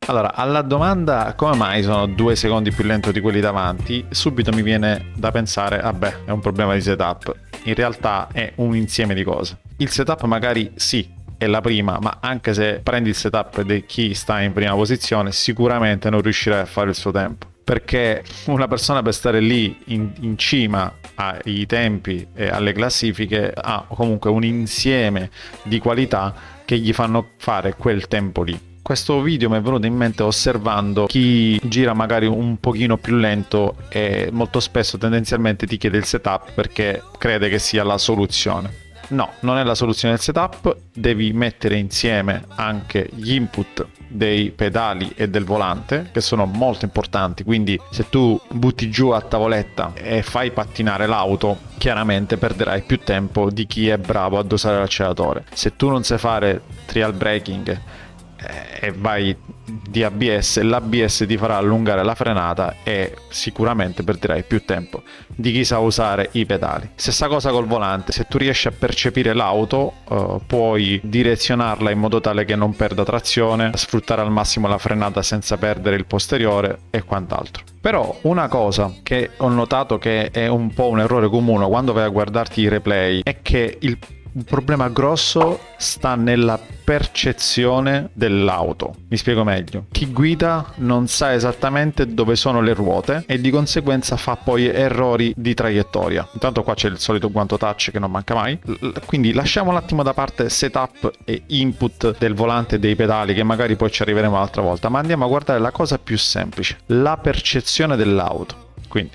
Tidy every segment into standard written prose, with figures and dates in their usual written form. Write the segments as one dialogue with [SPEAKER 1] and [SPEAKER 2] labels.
[SPEAKER 1] Allora, alla domanda come mai sono 2 secondi più lento di quelli davanti, subito mi viene da pensare, vabbè, è un problema di setup. In realtà è un insieme di cose. Il setup magari sì, è la prima, ma anche se prendi il setup di chi sta in prima posizione, sicuramente non riuscirai a fare il suo tempo. Perché una persona per stare lì in cima ai tempi e alle classifiche ha comunque un insieme di qualità che gli fanno fare quel tempo lì. Questo video mi è venuto in mente osservando chi gira magari un pochino più lento e molto spesso tendenzialmente ti chiede il setup perché crede che sia la soluzione. No, non è la soluzione del setup, devi mettere insieme anche gli input dei pedali e del volante, che sono molto importanti, quindi se tu butti giù a tavoletta e fai pattinare l'auto, chiaramente perderai più tempo di chi è bravo a dosare l'acceleratore. Se tu non sai fare trial braking e vai di ABS, l'ABS ti farà allungare la frenata e sicuramente perderai più tempo di chi sa usare i pedali. Stessa cosa col volante, se tu riesci a percepire l'auto puoi direzionarla in modo tale che non perda trazione, sfruttare al massimo la frenata senza perdere il posteriore e quant'altro. Però una cosa che ho notato che è un po' un errore comune quando vai a guardarti i replay è che il problema grosso sta nella percezione dell'auto. Mi spiego meglio. Chi guida non sa esattamente dove sono le ruote e di conseguenza fa poi errori di traiettoria. Intanto qua c'è il solito guanto touch che non manca mai. Quindi lasciamo un attimo da parte setup e input del volante e dei pedali, che magari poi ci arriveremo un'altra volta, ma andiamo a guardare la cosa più semplice, la percezione dell'auto. Quindi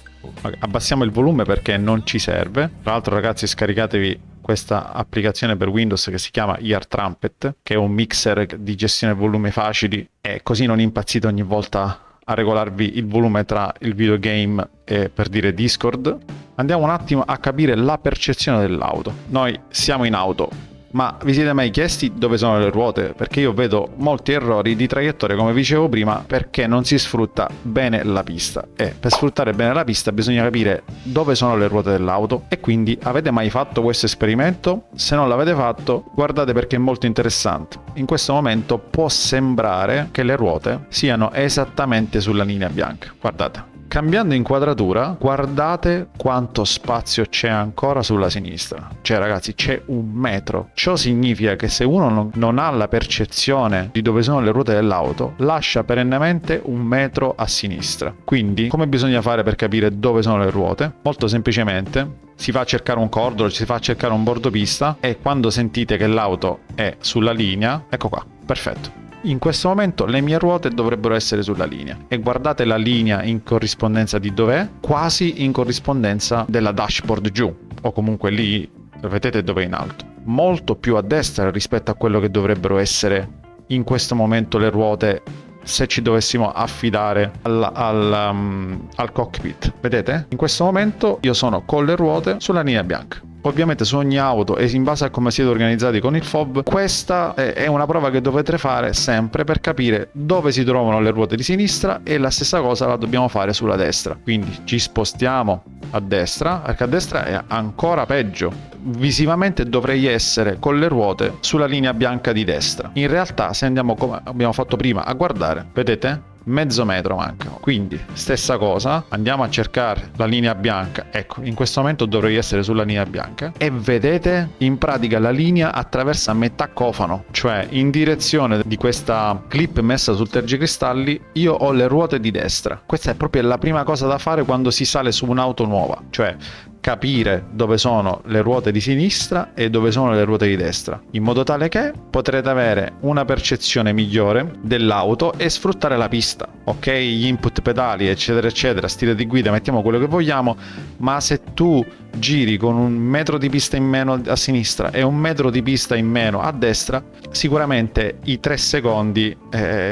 [SPEAKER 1] abbassiamo il volume perché non ci serve. Tra l'altro, ragazzi, scaricatevi questa applicazione per Windows che si chiama Ear Trumpet, che è un mixer di gestione volume facili, e così non impazzite ogni volta a regolarvi il volume tra il videogame e, per dire, Discord. Andiamo un attimo a capire la percezione dell'auto. Noi siamo in auto, ma vi siete mai chiesti dove sono le ruote? Perché io vedo molti errori di traiettoria, come vi dicevo prima, perché non si sfrutta bene la pista. E per sfruttare bene la pista bisogna capire dove sono le ruote dell'auto. E quindi avete mai fatto questo esperimento? Se non l'avete fatto, guardate perché è molto interessante. In questo momento può sembrare che le ruote siano esattamente sulla linea bianca. Guardate. Cambiando inquadratura, guardate quanto spazio c'è ancora sulla sinistra. Cioè, ragazzi, c'è 1 metro. Ciò significa che se uno non ha la percezione di dove sono le ruote dell'auto, lascia perennemente 1 metro a sinistra. Quindi, come bisogna fare per capire dove sono le ruote? Molto semplicemente, si va a cercare un cordolo, si fa a cercare un bordopista e quando sentite che l'auto è sulla linea, ecco qua, perfetto. In questo momento le mie ruote dovrebbero essere sulla linea e guardate la linea in corrispondenza di dov'è, quasi in corrispondenza della dashboard giù, o comunque lì vedete dove è in alto, molto più a destra rispetto a quello che dovrebbero essere in questo momento le ruote se ci dovessimo affidare al cockpit. Vedete? In questo momento io sono con le ruote sulla linea bianca. Ovviamente su ogni auto e in base a come siete organizzati con il FOV, questa è una prova che dovete fare sempre per capire dove si trovano le ruote di sinistra, e la stessa cosa la dobbiamo fare sulla destra. Quindi ci spostiamo a destra, perché a destra è ancora peggio. Visivamente dovrei essere con le ruote sulla linea bianca di destra. In realtà, se andiamo come abbiamo fatto prima a guardare, vedete? Mezzo metro manca. Quindi stessa cosa, andiamo a cercare la linea bianca. Ecco, in questo momento dovrei essere sulla linea bianca e vedete, in pratica la linea attraversa metà cofano, cioè in direzione di questa clip messa sul tergicristalli io ho le ruote di destra. Questa è proprio la prima cosa da fare quando si sale su un'auto nuova, cioè capire dove sono le ruote di sinistra e dove sono le ruote di destra, in modo tale che potrete avere una percezione migliore dell'auto e sfruttare la pista. Ok, gli input pedali eccetera eccetera, stile di guida, mettiamo quello che vogliamo, ma se tu giri con 1 metro di pista in meno a sinistra e 1 metro di pista in meno a destra, sicuramente i 3 secondi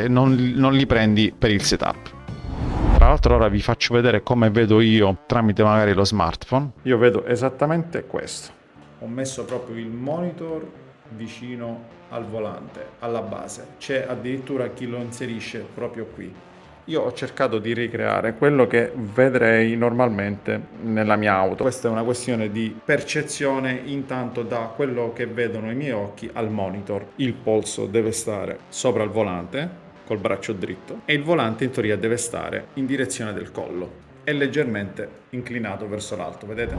[SPEAKER 1] non li prendi per il setup. Tra l'altro ora vi faccio vedere come vedo io tramite magari lo smartphone. Io vedo esattamente questo. Ho messo proprio il monitor vicino al volante, alla base. C'è addirittura chi lo inserisce proprio qui. Io ho cercato di ricreare quello che vedrei normalmente nella mia auto. Questa è una questione di percezione intanto da quello che vedono i miei occhi al monitor. Il polso deve stare sopra il volante, col braccio dritto e il volante in teoria deve stare in direzione del collo. È leggermente inclinato verso l'alto, vedete?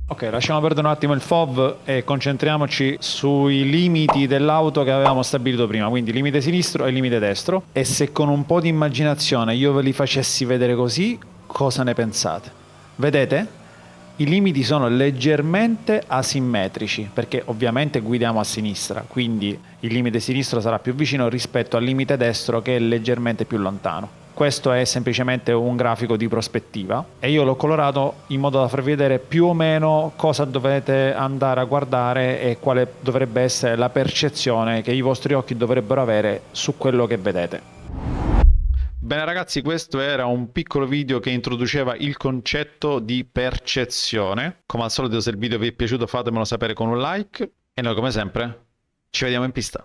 [SPEAKER 1] Ok, lasciamo perdere un attimo il FOV e concentriamoci sui limiti dell'auto che avevamo stabilito prima, quindi limite sinistro e limite destro. E se con un po' di immaginazione io ve li facessi vedere così, cosa ne pensate? Vedete? I limiti sono leggermente asimmetrici, perché ovviamente guidiamo a sinistra, quindi il limite sinistro sarà più vicino rispetto al limite destro che è leggermente più lontano. Questo è semplicemente un grafico di prospettiva e io l'ho colorato in modo da farvi vedere più o meno cosa dovete andare a guardare e quale dovrebbe essere la percezione che i vostri occhi dovrebbero avere su quello che vedete. Bene ragazzi, questo era un piccolo video che introduceva il concetto di percezione. Come al solito, se il video vi è piaciuto fatemelo sapere con un like e noi come sempre ci vediamo in pista.